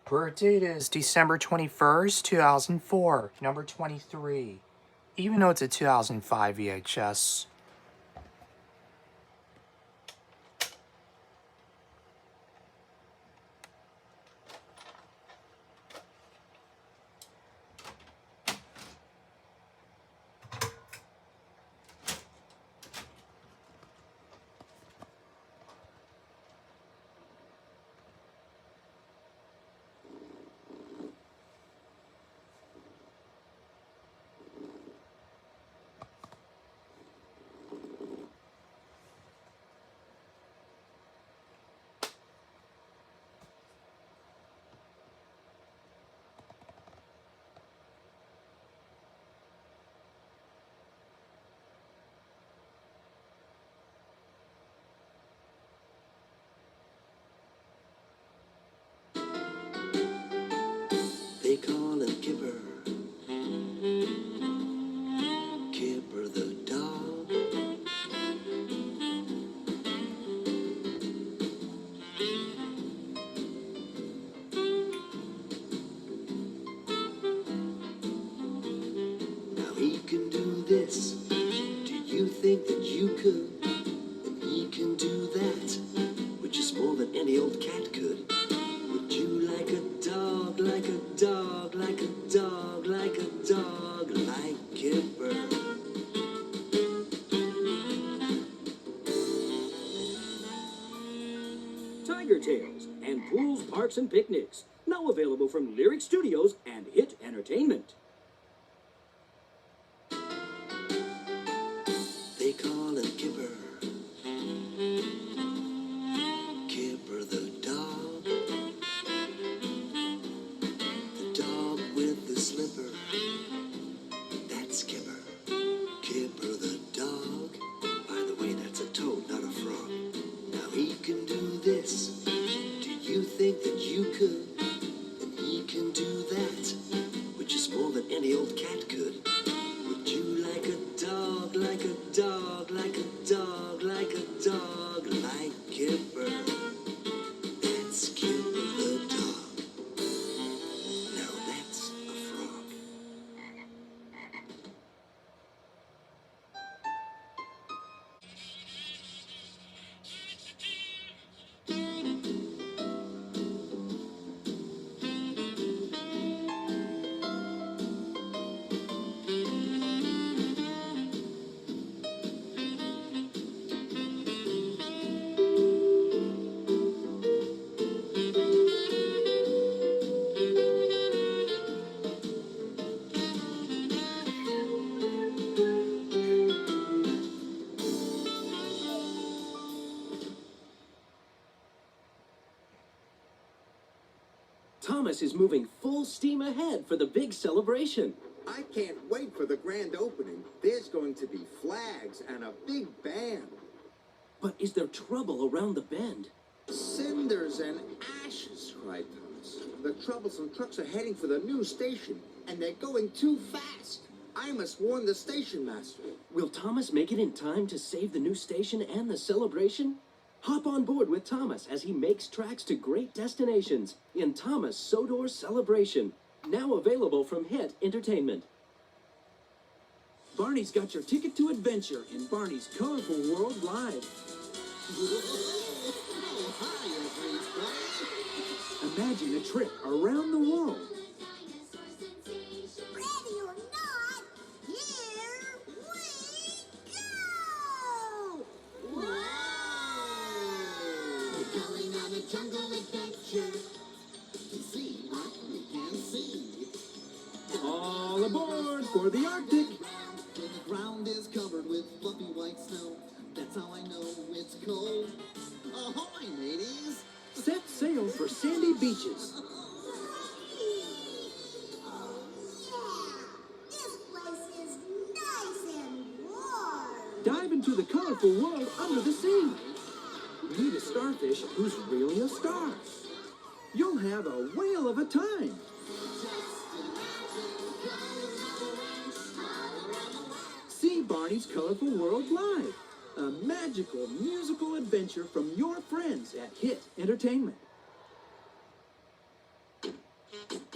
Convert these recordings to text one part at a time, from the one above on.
Birth date is December 21st, 2004, number 23. Even though it's a 2005 VHS. They call him Kipper, Kipper the dog. Now he can do this, do you think that you could? And he can do that, which is more than any old cat could. Would you like a dog, like a dog, like a dog, like a dog, like Kipper? Tiger Tales and Pools, Parks, and Picnics. Now available from Lyric Studios and Hit Entertainment. They call him Kipper, Kipper the dog. The dog with the slipper, that's Kipper, Kipper the dog. By the way, that's a toad, not a frog. Now he can do this, do you think that you could? And he can do that, which is more than any old cat could. Would you like a dog, like a dog, like a dog, like a dog, like Kipper? That's Kipper the dog. Now that's a frog. Thomas is moving full steam ahead for the big celebration. I can't wait for the grand opening. There's going to be flags and a big band. But is there trouble around the bend? Cinders and ashes, cried Thomas. The troublesome trucks are heading for the new station, and they're going too fast. I must warn the station master. Will Thomas make it in time to save the new station and the celebration? Hop on board with Thomas as he makes tracks to great destinations in Thomas Sodor Celebration, now available from Hit Entertainment. Barney's got your ticket to adventure in Barney's Colorful World Live. Imagine a trip around the world. Ready or not, here we go! Wow! We're going on a jungle adventure to see what we can see. All aboard for the Arctic. The ground is covered with fluffy white snow. That's how I know it's cold. Ahoy, mateys! Set sail for sandy beaches. Oh, yeah! This place is nice and warm. Dive into the colorful world under the sea. Meet a starfish who's really a star. You'll have a whale of a time. See Barney's Colorful World Live, a magical musical adventure from your friends at Hit Entertainment.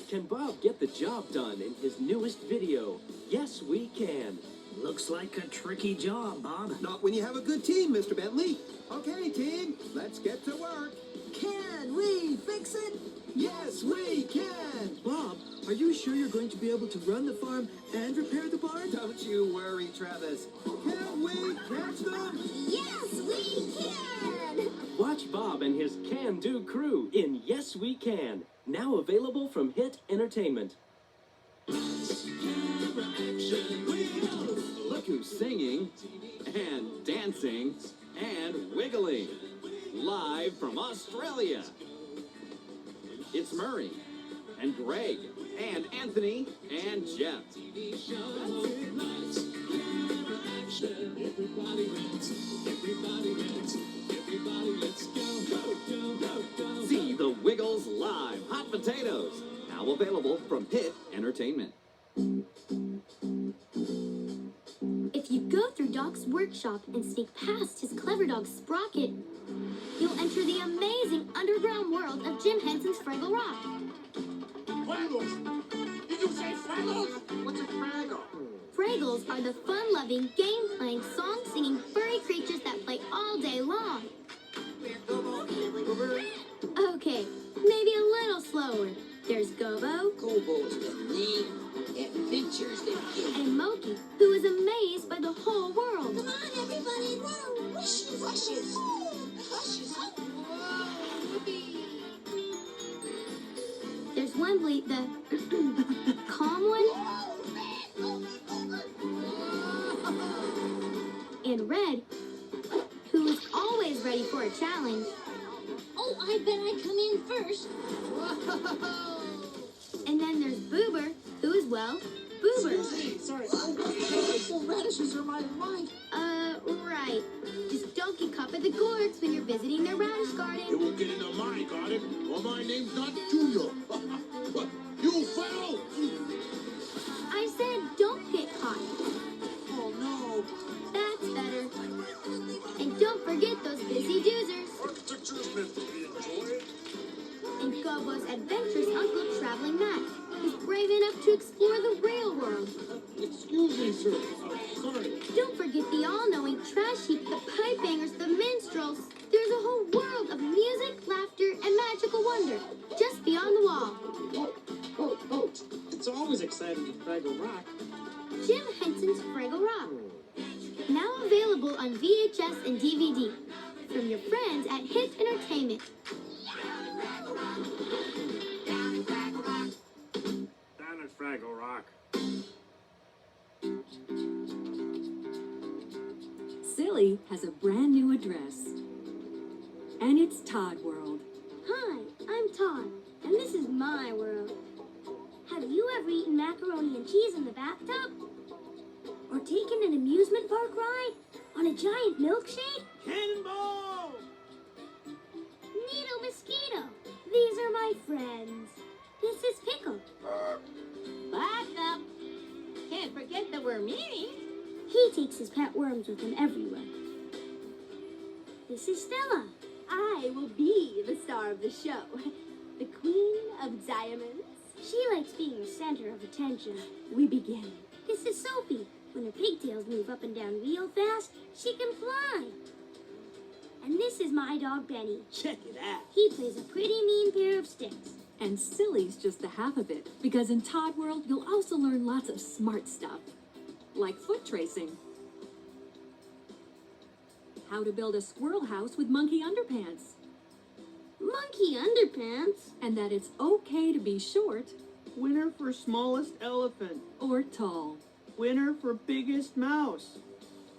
Can Bob get the job done in his newest video? Yes, we can. Looks like a tricky job, Bob. Not when you have a good team, Mr. Bentley. Okay, team, let's get to work. Can we fix it? Yes, we can. Bob, are you sure you're going to be able to run the farm and repair the barn? Don't you worry, Travis. Can we catch them? Yes, we can! Watch Bob and his can-do crew in Yes, We Can. Now available from Hit Entertainment. Look who's singing and dancing and wiggling. Live from Australia. It's Murray and Greg and Anthony and Jeff. See the Wiggles live. Hot Potatoes. Now available from Hit Entertainment. If you go through Doc's workshop and sneak past his clever dog Sprocket, you'll enter the amazing underground world of Jim Henson's Fraggle Rock. Fraggles! Did you say Fraggles? What's a Fraggle? Fraggles are the fun-loving, game-playing, song-singing furry creatures that play all day long. Okay, maybe a little slower. There's Gobo Kobo's the name. Adventures they give. and Moki, who is amazed by the whole world. Come on, everybody, run! Rushes, rushes. Rushes. There's Wembley, the calm one, and Red, who is always ready for a challenge. Oh, I bet I come in first. And then there's Boober, who is, well, Boober. Sorry. The radishes are my life. Right. Just don't get caught by the gourds when you're visiting their radish You garden. won't get into my garden, or my name's not Junior. You fell! I said don't get caught. Oh no. That's better. And don't forget those busy doozers. Architecture is meant to be enjoyed. And Gobo's adventurous Uncle Traveling Matt is brave enough to explore the real world. Excuse me, sir. Sorry. Don't forget the all-knowing trash heap, the pipe bangers, the minstrels. There's a whole world of music, laughter, and magical wonder just beyond the wall. Oh, it's always exciting at Fraggle Rock. Jim Henson's Fraggle Rock. Now available on VHS and DVD. From your friends at Hit Entertainment. Down at Fraggle Rock. Silly has a brand new address. And it's ToddWorld. Hi, I'm Todd, and this is my world. Have you ever eaten macaroni and cheese in the bathtub? Or taken an amusement park ride on a giant milkshake? Cannonball! Needle Mosquito, these are my friends. This is Pickle. Back up. Can't forget the Wormini. He takes his pet worms with him everywhere. This is Stella. I will be the star of the show. The Queen of Diamonds. She likes being the center of attention. We begin. This is Sophie. When her pigtails move up and down real fast, she can fly. And this is my dog Benny. Check it out. He plays a pretty mean pair of sticks. And silly's just the half of it, because in ToddWorld you'll also learn lots of smart stuff, like foot tracing, how to build a squirrel house with monkey underpants, Monkey underpants? and that it's okay to be short Winner for smallest elephant. or tall. Winner for biggest mouse.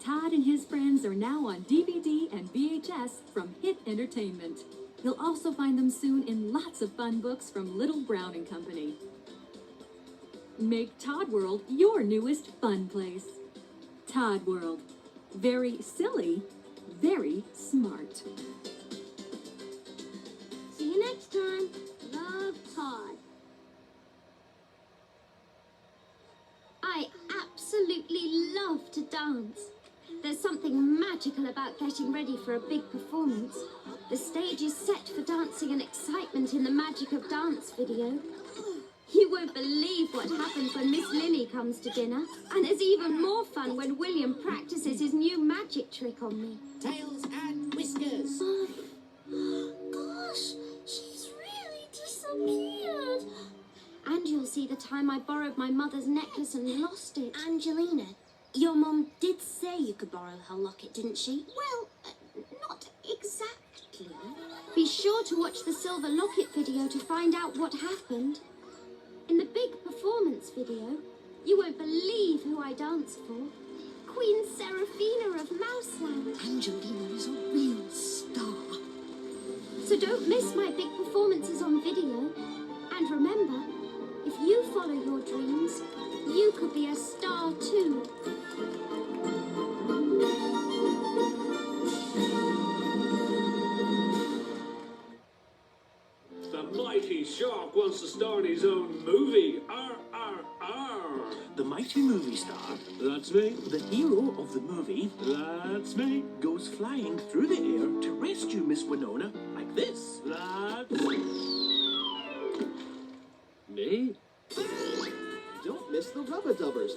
Todd and his friends are now on DVD and VHS from Hit Entertainment. You'll also find them soon in lots of fun books from Little Brown and Company. Make ToddWorld your newest fun place. ToddWorld. Very silly, very smart. See you next time. Love, Todd. I absolutely love to dance. There's something magical about getting ready for a big performance. The stage is set for dancing and excitement in the Magic of Dance video. You won't believe what happens when Miss Lily comes to dinner. And it's even more fun when William practices his new magic trick on me. Tails and whiskers. Gosh, she's really disappeared. And you'll see the time I borrowed my mother's necklace and lost it. Angelina, your mom did say you could borrow her locket, didn't she? Well, not exactly. Be sure to watch the Silver Locket video to find out what happened. In the big performance video, you won't believe who I danced for. Queen Seraphina of Mouseland. Angelina is a real star. So don't miss my big performances on video. And remember, if you follow your dreams, you could be a star too. The mighty shark wants to star in his own movie. Arr, arr, arr. The mighty movie star, That's me. the hero of the movie, That's me. goes flying through the air to rescue Miss Winona like this. That's me. Don't miss the Rubba-Dubbers.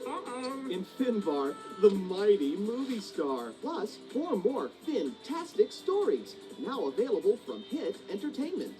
In Finnbar, the mighty movie star. Plus, 4 more fantastic stories. Now available from Hit Entertainment.